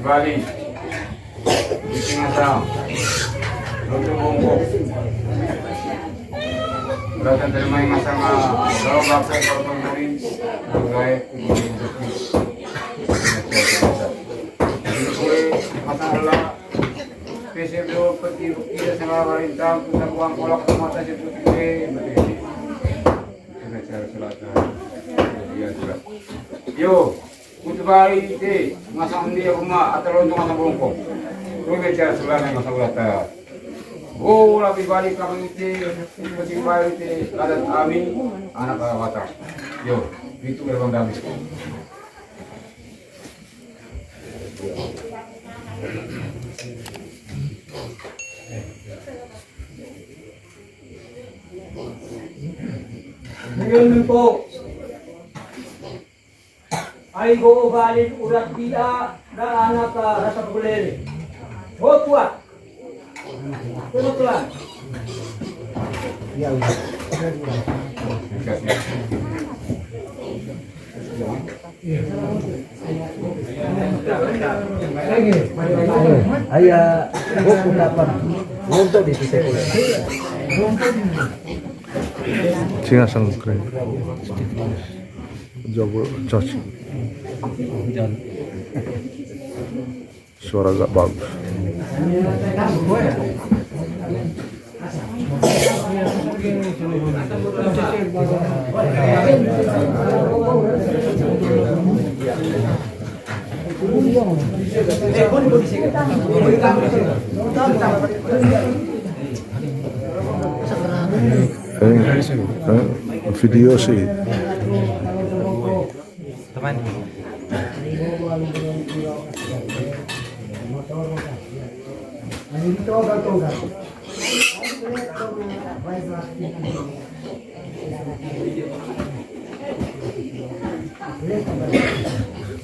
Bali, bikin asam, untuk bungkuk. Beratan terima yang sama, kalau bapak kalau pemberi, baik masalah PCB peti tidak sama perintah tentang uang kolak mata seperti ini, sudah cara selatan, dia sudah. Yo. Bali itu masang dia rumah atau untuk masang bongkok. Lu bicara sebenarnya masang lata. Oh, lebih balik kami itu, masing Bali itu ada kami anak awatan. Yo, itu memang kami. Ngayon po. Ay go balik urat dia na anak rasa kulele. Ho kuat. Tuan. Ya udah. Ayah, buku dapat untuk di sisi 싱하상 그래 저거 저치 suara agak bagus. Video sih. Teman.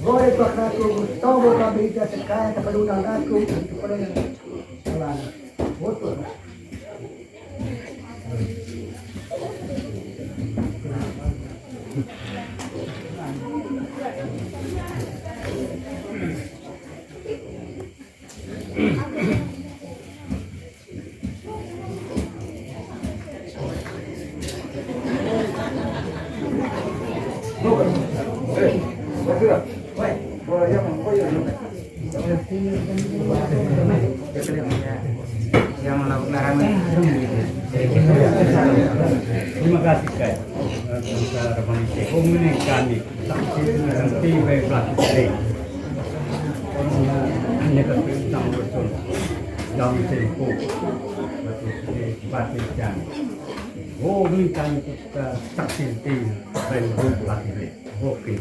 Boleh pak aku, tahu kami kita sekarang kepada udang aku kepada yang betul. Yang melakukan terima kasih Kak. Komunik kami saksi baik pelaku sering. Hanya ketentang betul dalam tempo betul batin. Oh minta kita saksi tim baik pelaku sering. Oke.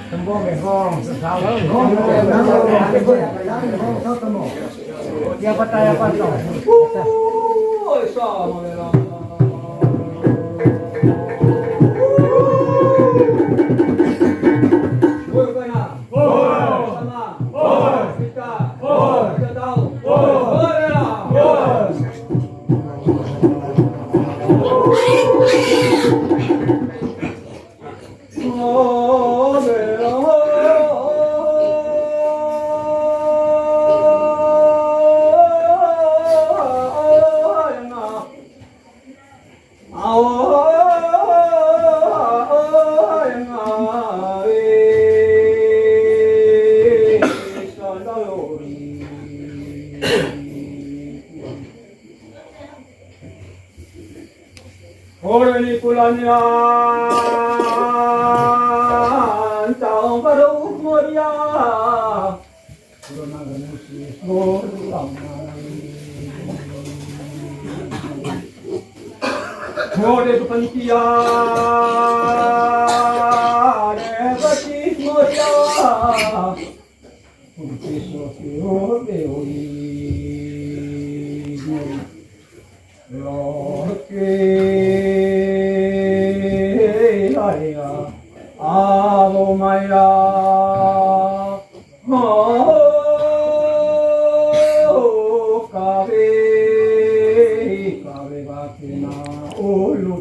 Tembong behong, sesawang. Dia patah apa tu? Oh, sama lah. Oi, kana. Oi, sama. Oi, kita. Oi, kita tahu. Oi, lah. Oi. Orang ni pulangnya tahu baru muria. Corona ganusi, Ore pantia re bati moya Unkiso kio de oi Loke aya avo maya Kabe kabe bakina olu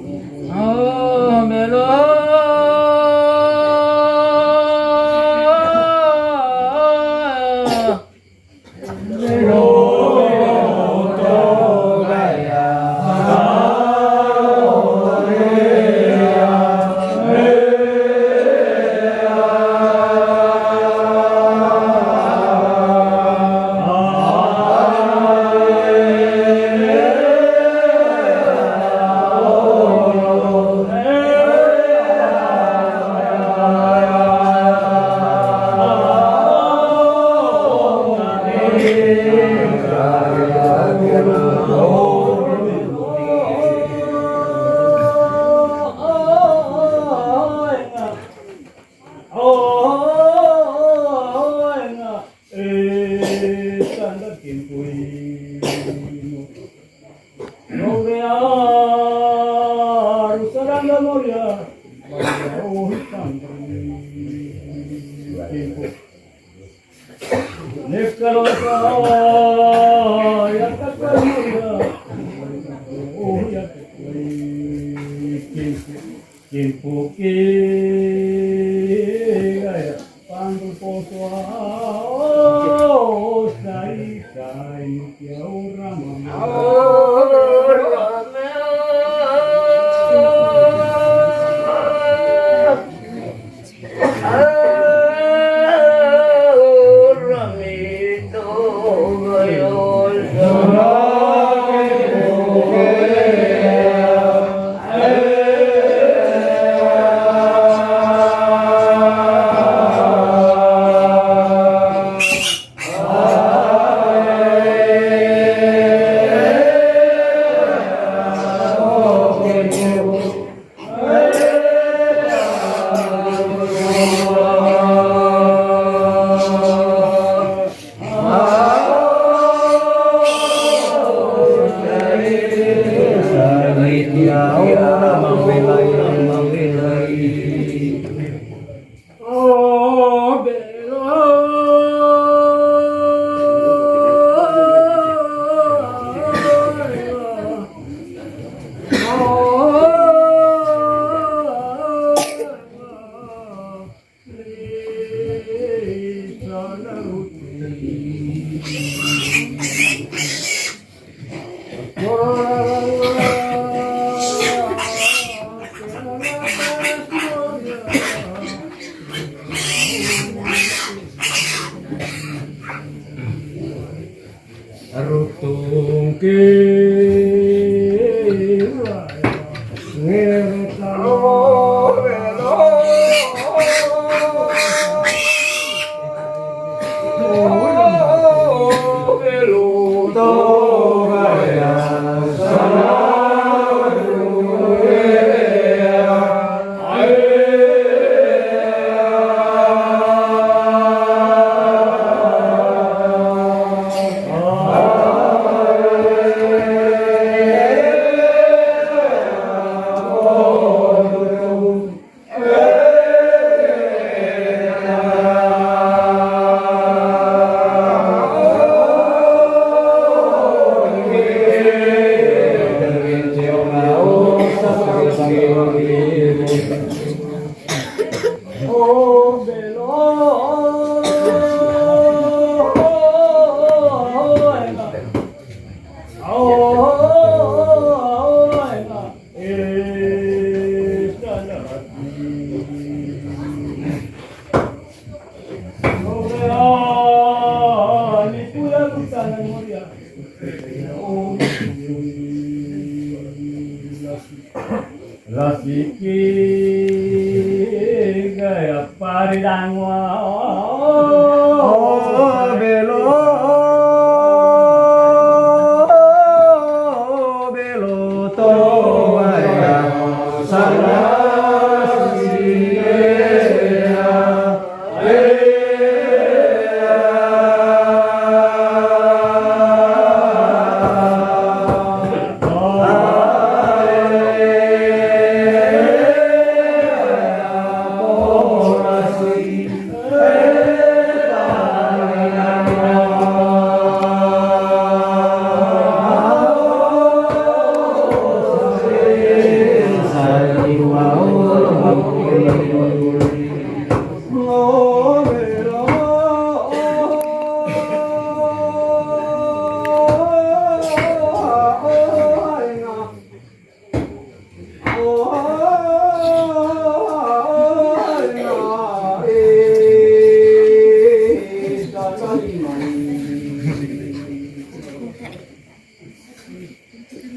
Belo, belo, to,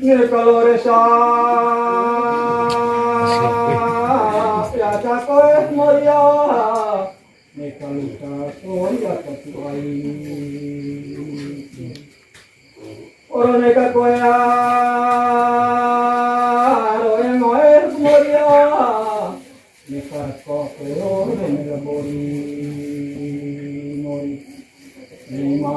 Nirkaloresa Piata koe moria Nikaluka soya katuai Ora neka koe Roe moe moria Nikarko koe ore nirabori Mori Nima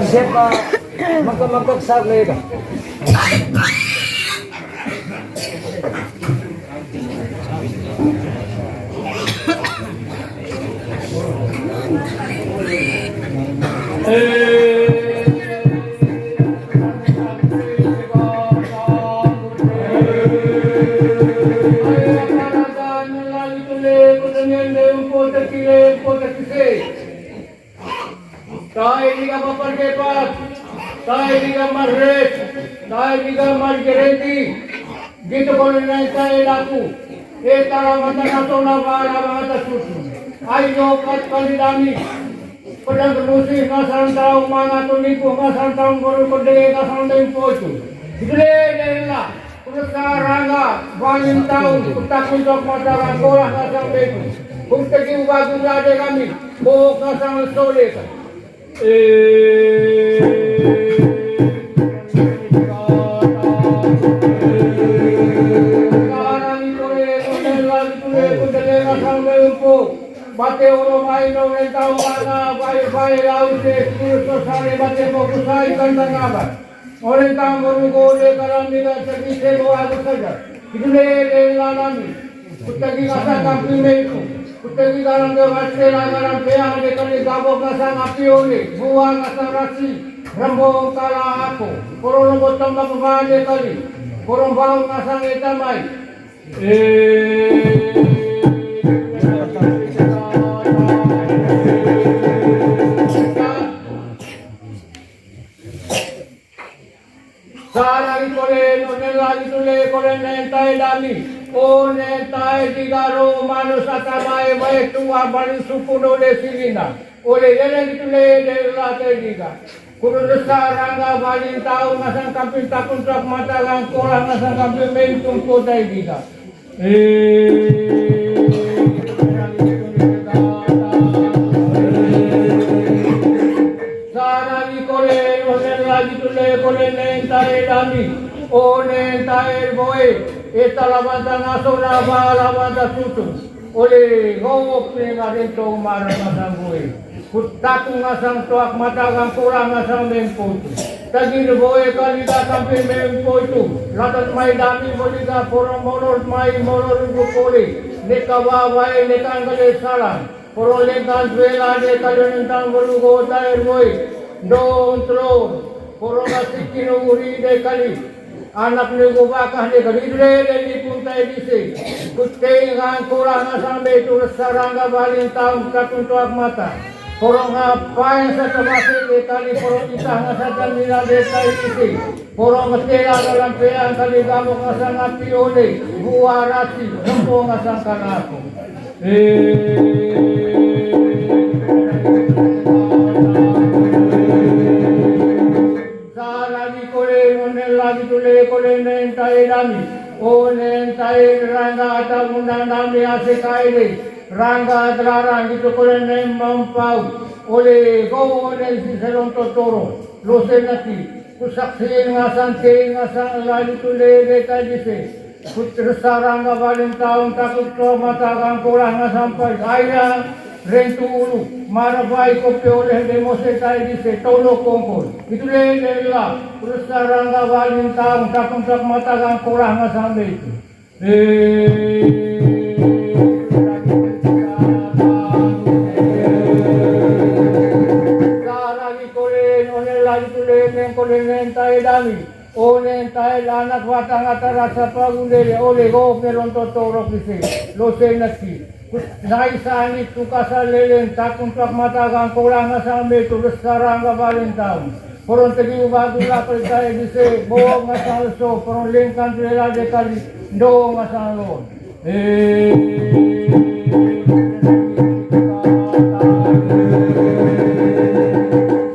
Siapa magkamagkag sablay ka? Tayo di ka paparkepat, tayo di ka marret, tayo di ka margereti. Gitu ko rin na tayo laku. Tarawatan na ito na para mga tasusun. Ayo kat kalidami. Padang kerusi ngasang taong mga tunipo, ngasang taong guru kodege, ngasang taong pocho. Gile nila, terus karanga, bangin taong, kutak-kutak masyarakat, kolah ngasang beku. Kung tagi bagus ada kami, bohok ngasang soleka. Bate oro mai no rentau mana bai aude kurso sare bate mo kusai kandang abat. Orentang guru gole karam dina service go agu saja. Idule lelanami. Kutagi kasa kampi meku. Kutagi karam de vaste lagaram pea de kali gabo kasa ngapione. Buang kasa rasi. Rambo kala aku. Korono botong kapane kali. Korong bau kasa ngetamai. Sarang kore nonelagi tule kore nentai dami o nentai digaro manus atamae bae tua bani sukuno le silina ole yele tule de late diga kurus saranga bani tau ngasang kampin takun trak mata lang kola ngasang kampin mentung kodai diga lagi tule kole nentai dami o nentai boy Italamanta nasona balamanta tutu. Oli gowok ni ngarinto umara masangui. Kutakung ngasang tuak matagang kurang ngasang memputu. Tagin boy kalida kampi memputu. Latat may dami moliga poro molor may molor gupoli. Nekawawai nekangale salam. Poro lekan vela de kalunintang bolugo tair boy. Don tron. Poro nasikin uri de kali. Anak ni gubakah ni kalidre ni puntai disi. Kuting ang kurang sampai turut sarangga balintang katuntuak mata. Porong ngapain sa tamasik di kali porong isah ngasakan nila desa disi. Porong ngetela dalam peang kali gamuk ngasang api oleh. Buah rasi rempo ngasang kanako. Lagi tule kole nentai dami, o nentai rangga atau undang dami asekai ni, rangga terlarang itu kole nen mampau, oleh kau nen si selon totoro, losen nanti, kusaksi ngasang lagi tule deka dise, kutersa rangga balen tahun takut kau mata kang kurang sampai kaya. Rentu ulu, marabai kopi oleh demose tai dise tono kongkol. Itu lelah, terus sarangga walin taung takung tak mata kang kurang sampai itu. Saragi kolen, onel lagi tulen kolen tai dami. Onen tai anak watang atara sa pagundele oleh go melon totoro kisi. Lose nasi. Naisaan itu kasar lelen takung tak mata kang kurang sampai terus sarang kabalin tahun. Poron tegi ubagula percaya dise bohong ngasal so poron lengkan rela dekali do ngasal lo.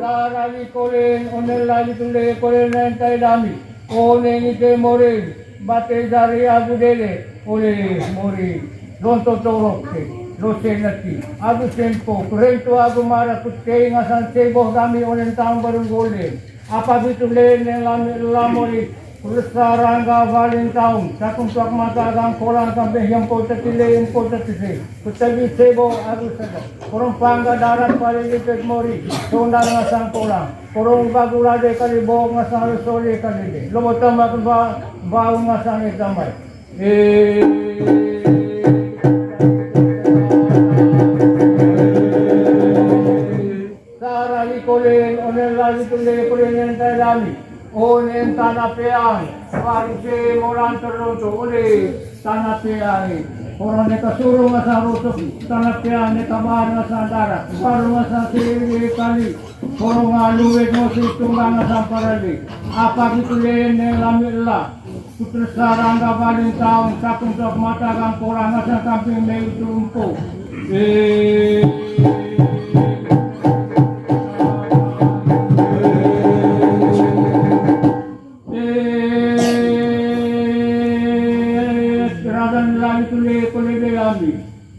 Sarali kolen onel lagi tule kolen nentai dami. Onen ite morin bate dari agudele oleh morin. Ronto torokse, lose nati. Agu tempo, kurento agu mara kutkei ngasan sebo kami onen taong barung golden. Apa bitu lene lamori, kurusarangga valin taong. Takung tuak mata agang kolang sampai yang kota tile yang kota tise. Kutabi sebo agu sada. Kurang pangga darat pali lipet mori, sondar ngasan kolang. Kurang bagula de kali bohong ngasan sole kali de. Lomo tambah bau ngasan itamai. Kolen onen lagi tule kolen nentai dami onen tanah peang warise moran teruntu oleh tanah peang orang neka suruh ngasa rusuk tanah peang neka bahar ngasa darat baru ngasa siri kali orang ngaluwet ngosi tunggang ngasa parali apa gitu lene lamilla putus sarangga balin taong sakung sok mata kang kurang ngasa kamping mei tumpu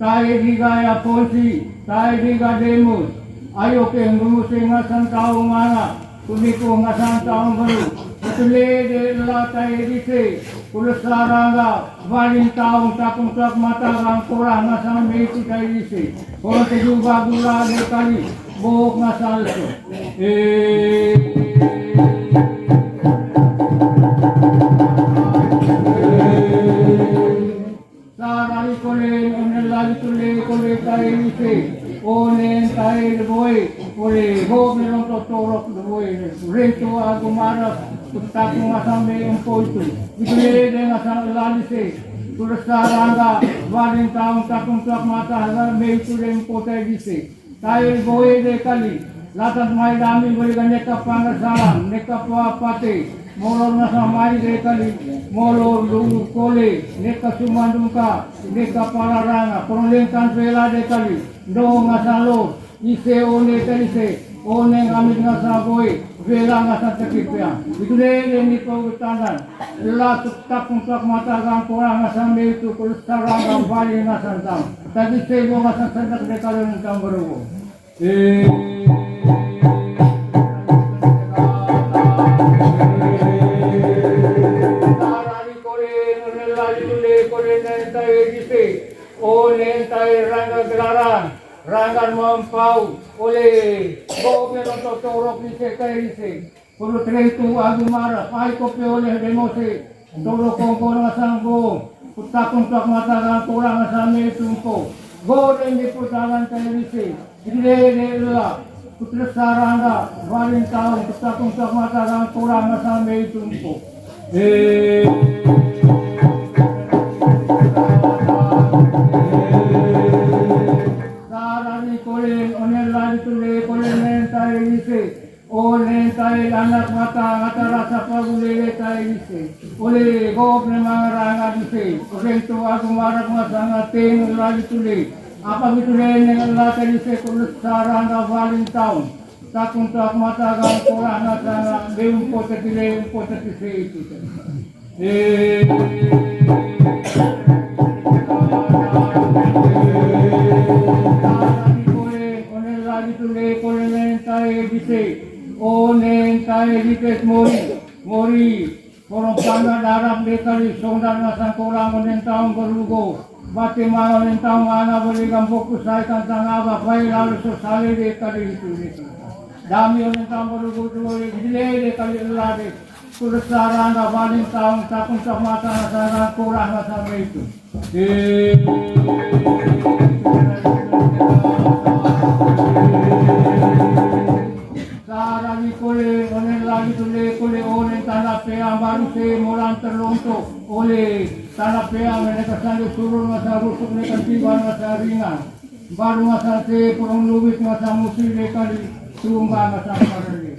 tayo digaya posi, tayo diga demos, ayo ke ngumusin ngasang taong mana, kuniko ngasang taong baru, itule de la tayo dise, kulus sarangga, valin taong takong tak mata kang kurang ngasang meti tayo dise, kung tayo bagula de kali, buhok ngasalso. Sarali kolen onen lagi tule kole tayo ise onen tayo boy kole ho melon totorok boy rento agu maras takung asambe empo itu itule de ngasang lalise tulus sarangga valin taong takung tak mata me itule empo tayo ise tayo boy de kali latas mai dami boleh neka pangasalam neka pate molor nasa mai de kali molor lu kole neka sumandungka neka palaranga perlengkan vela de kali do ngasalo ise one kalise one ngamit ngasa boy vela ngasa tekipya itu de ni pagutanan la tuktak untuk mata gang kurang ngasa me itu kulsarang gang bali ngasa tang tadi sebo ngasa sendak de kali ngam berugo dise. Oleh tayo rangga gelaran. Ranggan mampau oleh gobernador Totorok dise tayo dise. Puro tretu agumara. Ay kopi oleh demose. Toro kongkong asanggo. Putakong tak matagang kurang asami tumpo. Goreng di putaran tayo dise. Gile lela. Putra saranda. Waring taong putakong tak matagang kurang asami tumpo. Sarani kulen onel lagi tule kulen mentai ise. Oleh tayo anak mata rasa pagulele tayo ise. Oleh gop na mga rangan ise. Oleh tu aku marak masanga ten lagi tule. Apa gitu neng lata ise kulus saranda waling taon. Takung tak mata gang kurang nasanga beum pota tile pota tise itu. Sarani kulen onel lagi tule kulen tayo ise. Onen tayo dikes mori porong pangga darab dekali sondan nasang kurang onen taong berugo bati mga onen taong ana baligang fokus ay kantang aba kay lalu sosali dekali itu dami onen taong berugo tuloy gile dekali ulade tulad sarang baling taong takong sa mata nasang kurang nasang itu Sarani kule onen lagi tule kule onen tanah pea baru se moran terlontok oleh tanah pea mereka sandi turun masa rusuk mereka tiba masa ringan baru masa se kurang lubis masa musim mereka tumba masa parali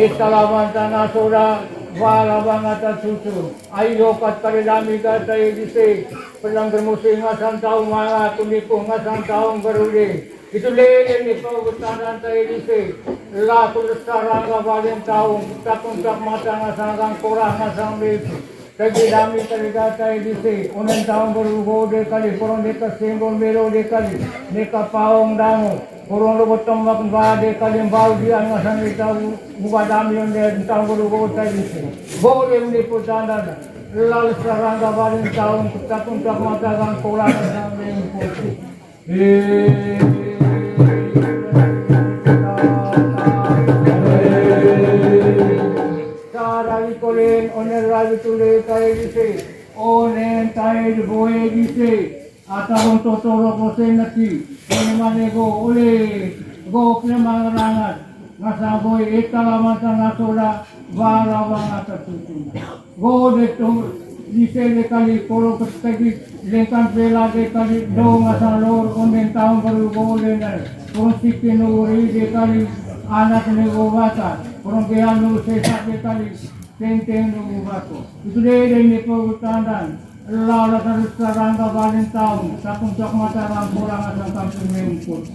Istalaman tanah soda wala bangat susu ayo kat paridami ka tayo dise pelang bermusim ngasang taong mga kunipo ngasang taong beruli itu lele ni pagutanan tayo dise lakul sarangga baling taong takong tak mata ngasang kurang ngasang beto kagi dami talaga tayo dise unen taong berugo de kali porong deka singgol melo de kali deka paong dango Kurang lubot tombak bade kalim bau dia ngasang ita buka dami on dia tang berugo tayo dise boleh meliputan dan lalu sarangga baling taong takong tak mata ngasang kurang ngasang beto Sarani kolen onen lagi tule tayo dise onen tayo boe dise atau untuk tolong proses nanti ini manego oleh go pemandangan masa boy italaman sana soda barawan atas tutu go detu dise kali kolong pertagi lengkan bela de kali dong asal lor onen tahun baru go lenar konsikin uri de kali anak nego bata kurang beanu sesak de kali tenteng nego bato itu deh ini perhutanan Lala terus serangga baling tahun, takung tak mata kurang asal kampung mengkut.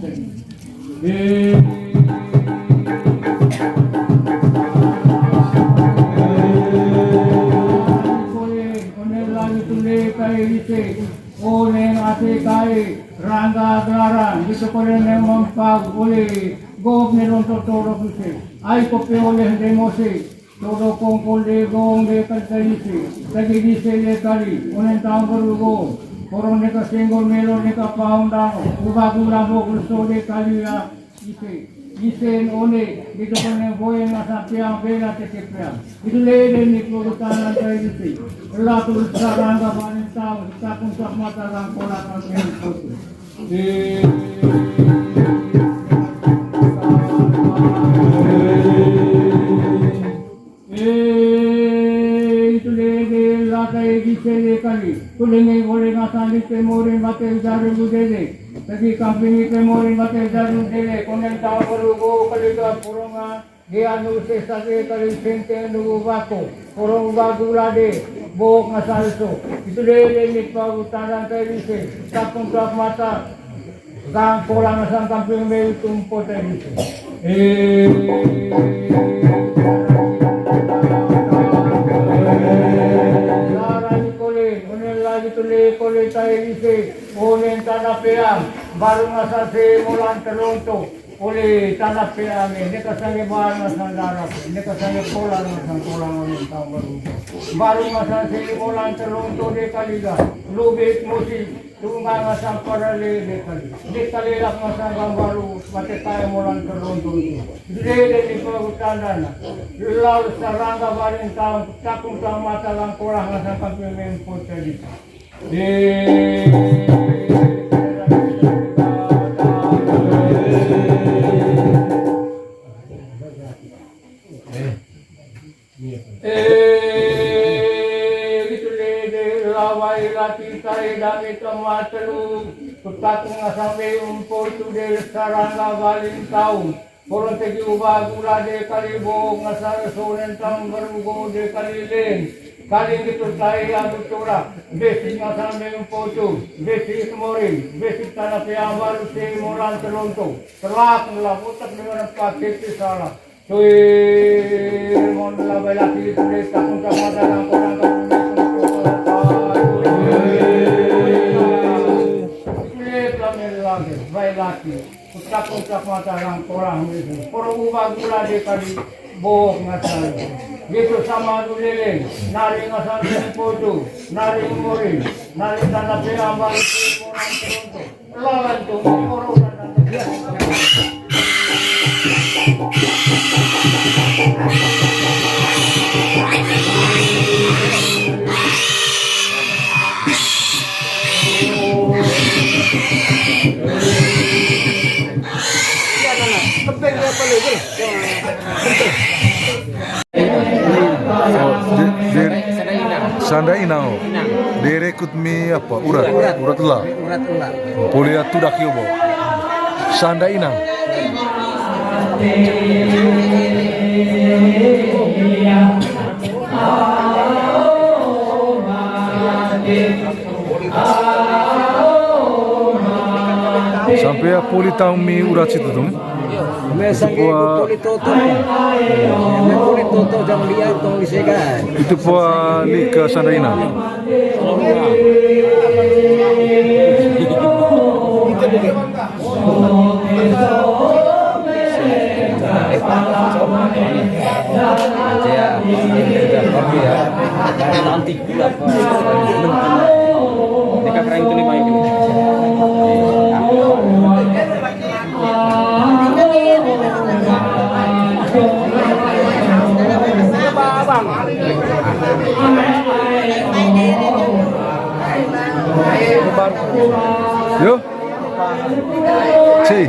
Onen lagi tule kai ise, onen ase kai rangga gelaran, itu kolen yang mempag oleh gobernador Totorok ise, ay kopi oleh demose. Todo kongkol de gong de kalkalisi, kagi dise de kali, onen taong berugo, korong de kasenggol melo de kapaong dango, ubagu labo kulso de kali ya ise one, dito ko ne boy na sa piang bela tekepiang. Itu lede ni pulutan tayo dise, latul sarangga baling taong, takong sak mata lang kola kang puto. Itu lele lakai dise kali, kulingi boleh nasali temorin batel jarum dele, tadi kampingi temorin batel jarum dele, konen tahu berugo kali ka puronga dia nu sesake kali sente nu bako, porong bagu lade, bok nasalso, itu lele ni pagutaran kali dise, takung tak mata Kang pulang sang kampung may tumpo tayo. Sarani kulit, unin lagi tuloy kulit tayo isi, unin tanapiang, baru ngasasi mulan teruntuk. Uli tanah piami, ini kesangi bahan masan darap, ini kesangi pulang masan pulang ulit tahun baru ngasasi mulan teruntuk di kaliga, lubit musik, tunggang masan parali di kalilak masan baru, mati tayo mulan teruntuk itu. Dede di pagutandaan, lalu sarangga baling tahun, takung tahun mata lang kurang masan kampimin putri. Gitu deh, lawai lati kare dami kematalu, tutakung asambe umpur tu deh sarangga baling tahun. Porong tegi ubah gula de kalibo ngasar sonen tang berugo de kalilin. Kali gitu saya abutura, besi ngasar umpur tu, besi kemorin, besi tanah piambar si moran teruntuk. Terlak melaputak dengan pakai salah. Cuy, mon labai laki tulis takung sama dalam orang lagi, baik laki, putak mata orang orang itu. Poro ubah gula di kali bohong ngasal. Gitu sama dulilin, nari ngasal foto, nari murid, nari tanah piambar orang teruntuk. Lawan tuh orang Sanda inang, direkut mi apa? Urat lah. Poliat tu dak yobo. Sanda inang. Sampai poli tahu mi urat situ tu. Itu pua lika Sandaina. Nanti pula mereka pernah itu 5 ini. Yo, si.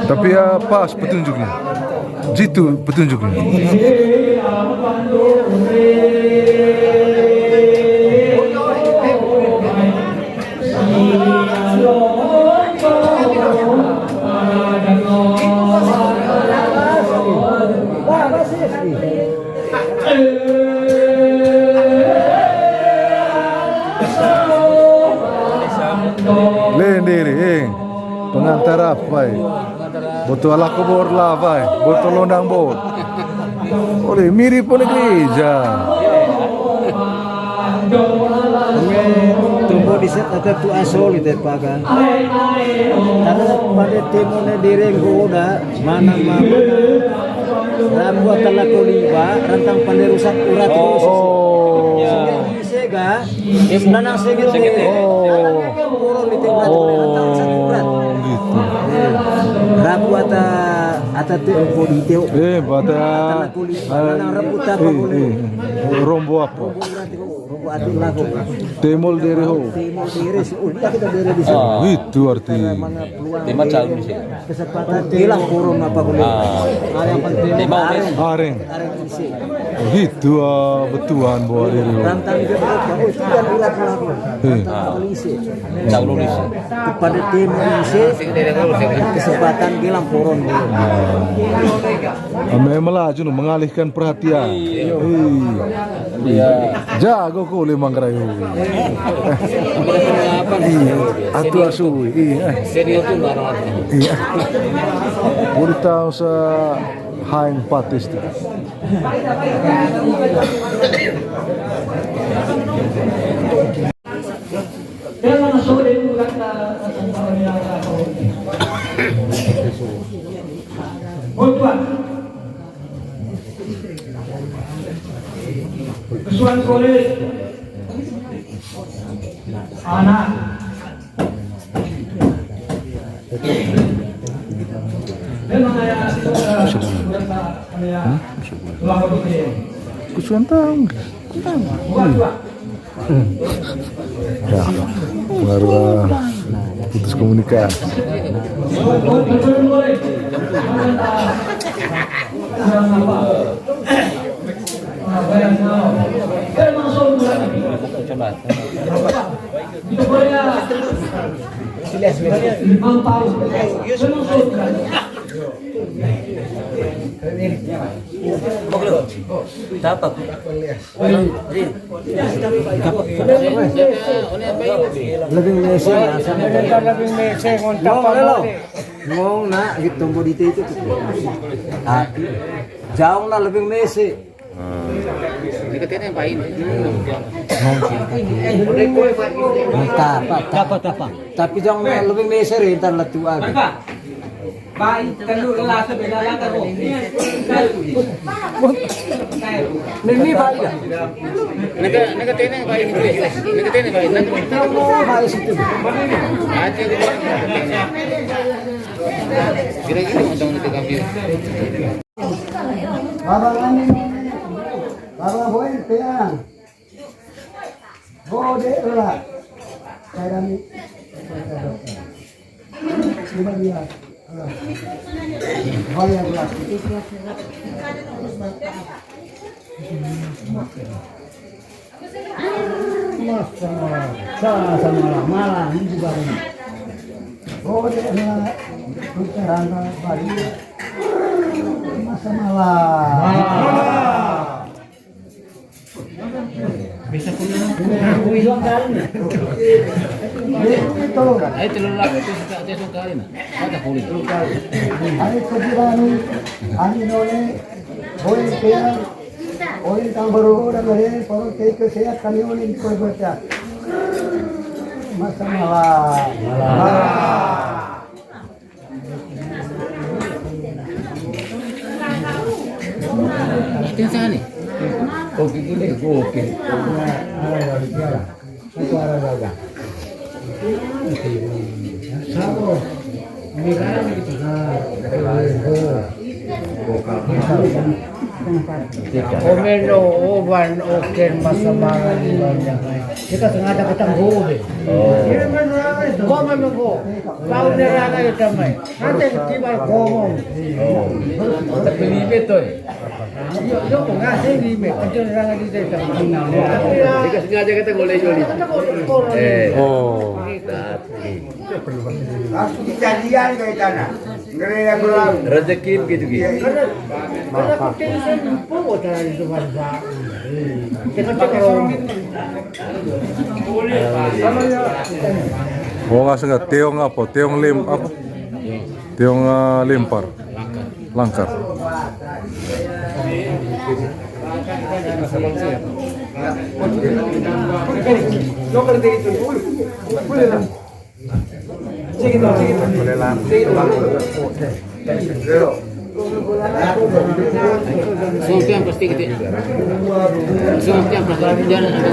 Tapi ya pas petunjuknya, jitu petunjuknya. Lendiri, pengantar apa? Betul ala kubur lava, betul londang bot. Oleh mirip pun gereja. Tumbuh di set atau tu asol itu pakai. Karena pada timurnya direng goda mana rambuat telah kuliba rantang pandai rusak urat terus. Sega, nanang sega kurang di tempat rantang rusak urat. Gitu. Rabu ata teu teu. Pada nanang rebut apa boleh. Rombo apa? Rombo ati lagu. Temol dari ho. Timur diri kita dari di sini. Itu arti. Tema calon di sini. Kesempatan hilang kurun apa boleh. Yang penting Areng. isi. Itu betuan bawa dari ho. Rantang dia berapa? Oh, itu kan urat lagu. Rantang polisi. Calon di sini. Kepada tim isi kesempatan hilang kurun. Ame melaju nu mengalihkan perhatian. Jago ko limang rayu. Atu asu. Senior tu marah. Burita sa haing patis tu. Kaya mga solid ulat na ang pamilya ako. Butuan. Kesuan solid. Anak. Dan mga ulat na pamilya. Tulang ko dito. Kusuan taong. Buat. Ya, baru putus komunikasi. Dapat. Lebih mese, lebih mese ngong na gitu dito itu. Hati. Jauh na lebih mese. Dapat. Tapi jangan lebih mese rentan letu aga. Baik, kalau lelaki beda lah kalau. Nini baik ya? Naga tene baik itu. Naga tene baik. Baik situ. Hati aku. Kira-kira undang nanti kami. Baba boy peang. Bode lah. Saya ni. Lima dia. Boleh lah. Sama malah ini juga. Bode lah. Utaranga bali. Masa malah. Bisa punya hilang kan? Ay telur lagi tu suka kali na. Ada kulit. Ani kedirani, ani nole, boy kaya, boy tang baru orang lari, baru kaya saya kami orang ikut baca. Masa malah. Yang sana ni. Oke gini, oke. Ada biara, itu ada daga. Sabo, mirang gitu. Omeno, ovan, oken, masamara di bawahnya. Kita sengaja ketang hube. Kau memang kau, kau neraka itu mai. Nanti tiba ngomong. Tapi limit tu. Yo kau ngasih limit, macam neraka di desa. Jika sengaja kata boleh joli. Oh. Langsung kejadian kayak tanah. Ngeri aku lalu. Rezeki begitu gitu. Karena kita ini pun dari itu bangsa. Kita kalau Oh nggak sengat teong apa? Teong lim apa? Teong lempar. Langkar. Semua yang pasti gitu. Semua yang pasti jangan ada